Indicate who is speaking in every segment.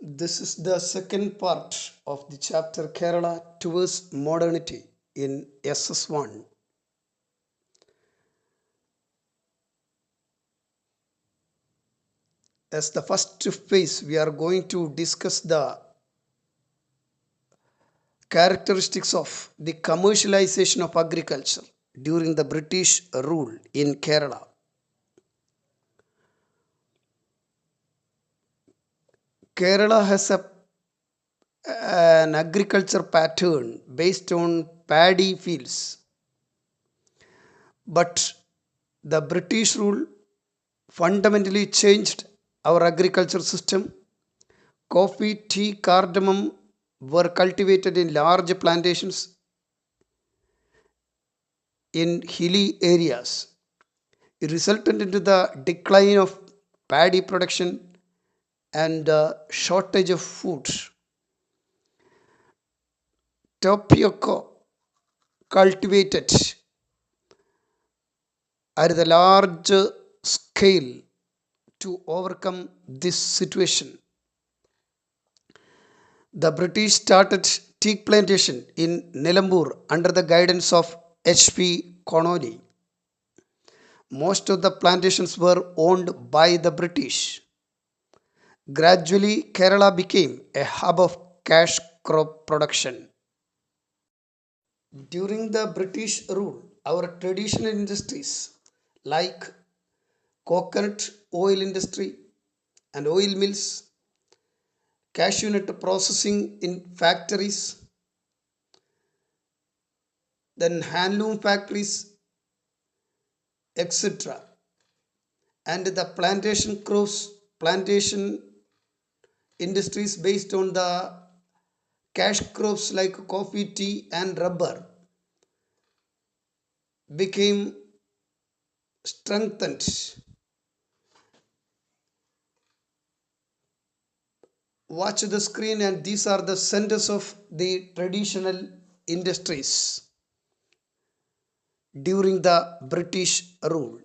Speaker 1: This is the second part of the chapter Kerala towards modernity in SS1. As the first phase, we are going to discuss the characteristics of the commercialization of agriculture during the British rule in Kerala. Kerala has an agriculture pattern based on paddy fields, but the British rule fundamentally changed our agriculture system. Coffee, tea, cardamom were cultivated in large plantations in hilly areas. It resulted into the decline of paddy production and shortage of food. Tapioca cultivated at the large scale to overcome this situation. The British started teak plantation in Nilambur under the guidance of H.P. Connolly. Most of the plantations were owned by the British. Gradually, Kerala became a hub of cash crop production. During the British rule, our traditional industries like coconut oil industry and oil mills, cashew nut processing in factories, then handloom factories, etc. And the plantation industries based on the cash crops like coffee, tea, and rubber became strengthened. Watch the screen, and these are the centers of the traditional industries during the British rule.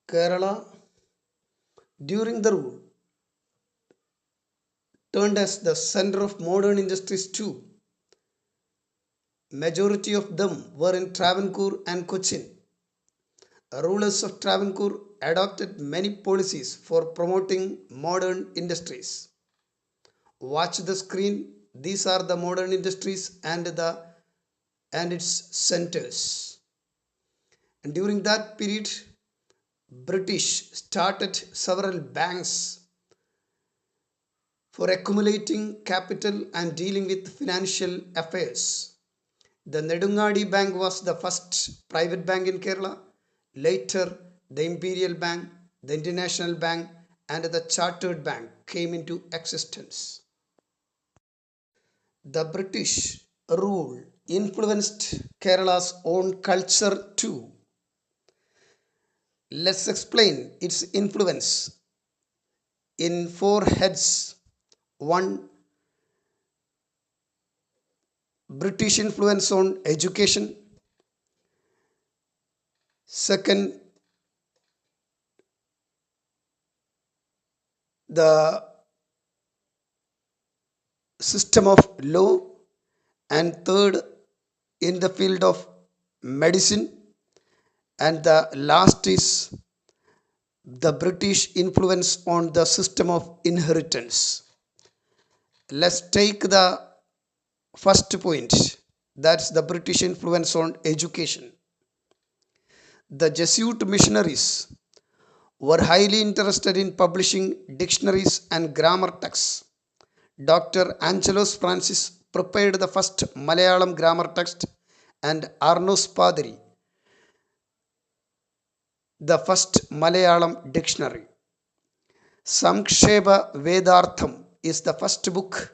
Speaker 1: Kerala during the rule turned as the center of modern industries too. Majority of them were in Travancore and Cochin. Rulers of Travancore adopted many policies for promoting modern industries. Watch the screen. These are the modern industries and its centers. And during that period, British started several banks for accumulating capital and dealing with financial affairs. The Nedungadi Bank was the first private bank in Kerala. Later, the Imperial Bank, the International Bank, and the Chartered Bank came into existence. The British rule influenced Kerala's own culture too. Let's explain its influence in four heads. One, British influence on education. Second, the system of law. And third, in the field of medicine. And the last is the British influence on the system of inheritance. Let's take the first point, that's the British influence on education. The Jesuit missionaries were highly interested in publishing dictionaries and grammar texts. Dr. Angelos Francis prepared the first Malayalam grammar text, and Arnos Padri the first Malayalam dictionary. Samksheba Vedartham is the first book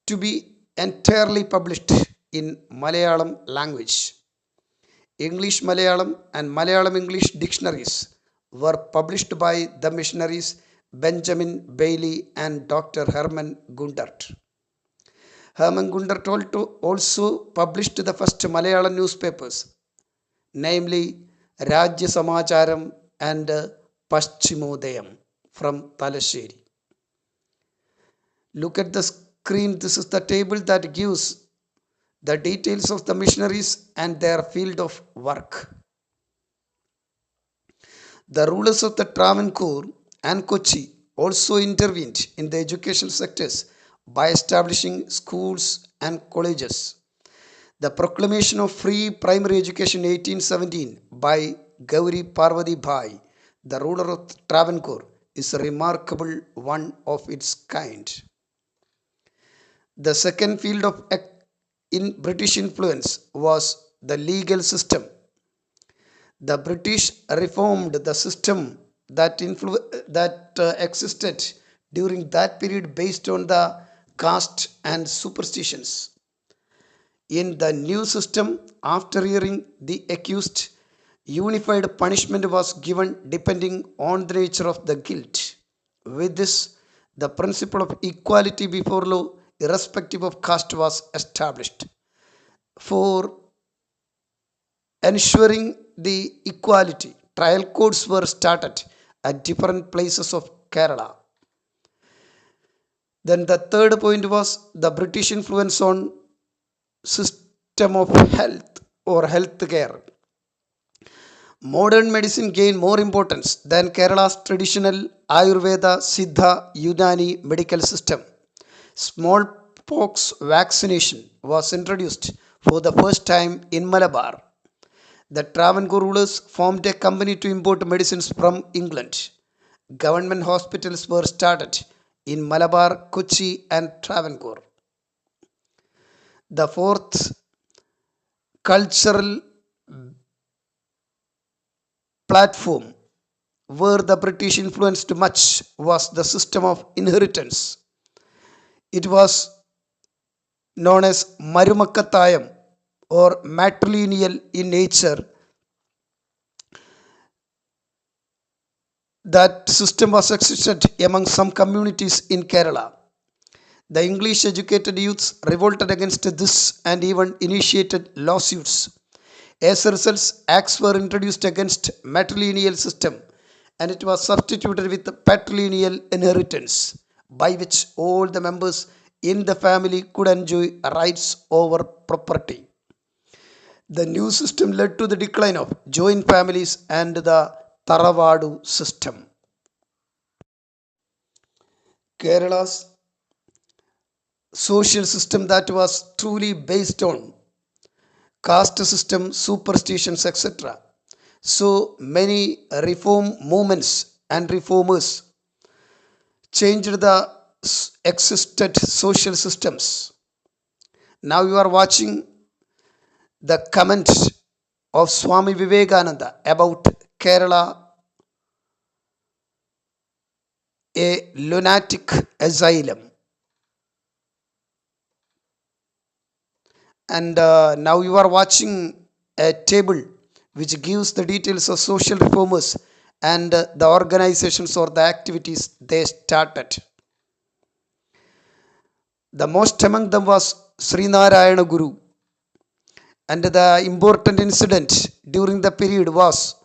Speaker 1: to be entirely published in Malayalam language. English Malayalam and Malayalam English dictionaries were published by the missionaries Benjamin Bailey and Dr. Herman Gundert. Herman Gundert also published the first Malayalam newspapers, namely Rajya Samacharam and Paschimodayam from Talasheri. Look at the screen. This is the table that gives the details of the missionaries and their field of work. The rulers of the Travancore and Kochi also intervened in the education sectors by establishing schools and colleges. The proclamation of free primary education in 1817 by Gauri Parvati Bhai, the ruler of Travancore, is a remarkable one of its kind. The second field of in British influence was the legal system. The British reformed the system that existed during that period based on the caste and superstitions. In the new system, after hearing the accused, unified punishment was given depending on the nature of the guilt. With this, the principle of equality before law, irrespective of caste, was established. For ensuring the equality, trial courts were started at different places of Kerala. Then the third point was the British influence on system of health or health care. Modern medicine gained more importance than Kerala's traditional Ayurveda, Siddha, Unani medical system. Smallpox vaccination was introduced for the first time in Malabar. The Travancore rulers formed a company to import medicines from England. Government hospitals were started in Malabar, Kochi, and Travancore. The fourth cultural platform where the British influenced much was the system of inheritance. It was known as Marumakkatayam or matrilineal in nature. That system was existed among some communities in Kerala. The English educated youths revolted against this and even initiated lawsuits. As a result, acts were introduced against matrilineal system and it was substituted with patrilineal inheritance, by which all the members in the family could enjoy rights over property. The new system led to the decline of joint families and the Taravadu system. Kerala's social system that was truly based on caste system, superstitions, etc. So many reform movements and reformers changed the existed social systems. Now you are watching the comment of Swami Vivekananda about Kerala, a lunatic asylum. And now you are watching a table which gives the details of social reformers and the organizations or the activities they started. The most among them was Srinarayana Guru. And the important incident during the period was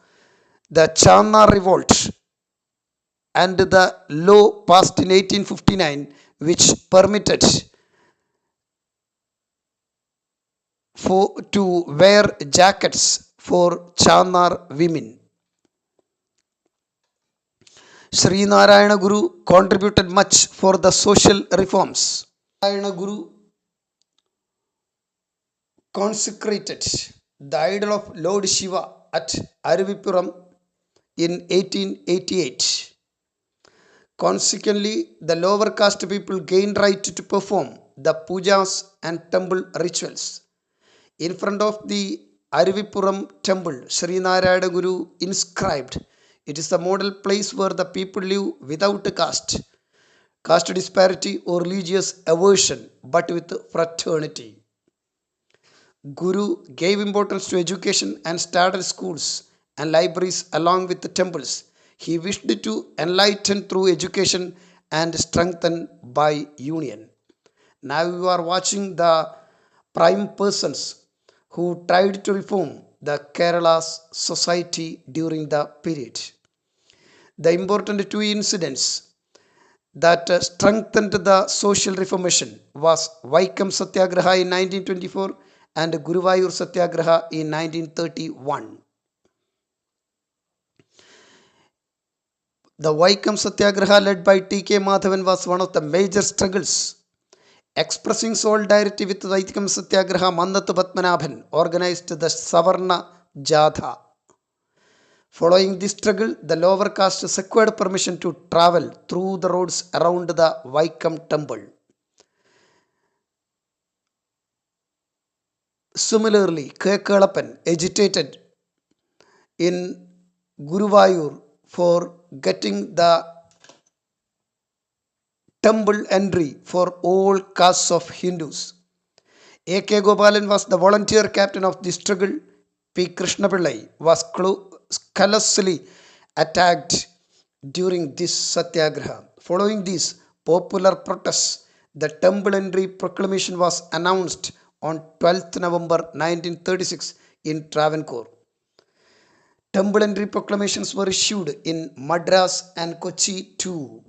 Speaker 1: the Channa revolt and the law passed in 1859 which permitted to wear jackets for Channar women. Sri Narayana Guru contributed much for the social reforms. Narayana Guru consecrated the idol of Lord Shiva at Aruvipuram in 1888. Consequently, the lower caste people gained right to perform the pujas and temple rituals. In front of the Aruvipuram temple, Sri Narayana Guru inscribed, "It is the model place where the people live without caste disparity or religious aversion, but with fraternity." Guru gave importance to education and started schools and libraries along with the temples. He wished to enlighten through education and strengthen by union. Now you are watching the prime persons who tried to reform the Kerala's society during the period. The important two incidents that strengthened the social reformation was Vaikam Satyagraha in 1924 and Guruvayur Satyagraha in 1931. The Vaikam Satyagraha led by T.K. Madhavan was one of the major struggles. Expressing solidarity with Vaikam Satyagraha, Mannathu Padmanabhan organized the Savarna Jatha. Following this struggle, the lower caste secured permission to travel through the roads around the Vaikam temple. Similarly, K. Kalappan agitated in Guruvayur for getting the temple entry for all castes of Hindus. A.K. Gopalan was the volunteer captain of the struggle. P. Krishnapillai was callously attacked during this satyagraha. Following these popular protests, the temple entry proclamation was announced on 12th November 1936 in Travancore. Temple entry proclamations were issued in Madras and Kochi too.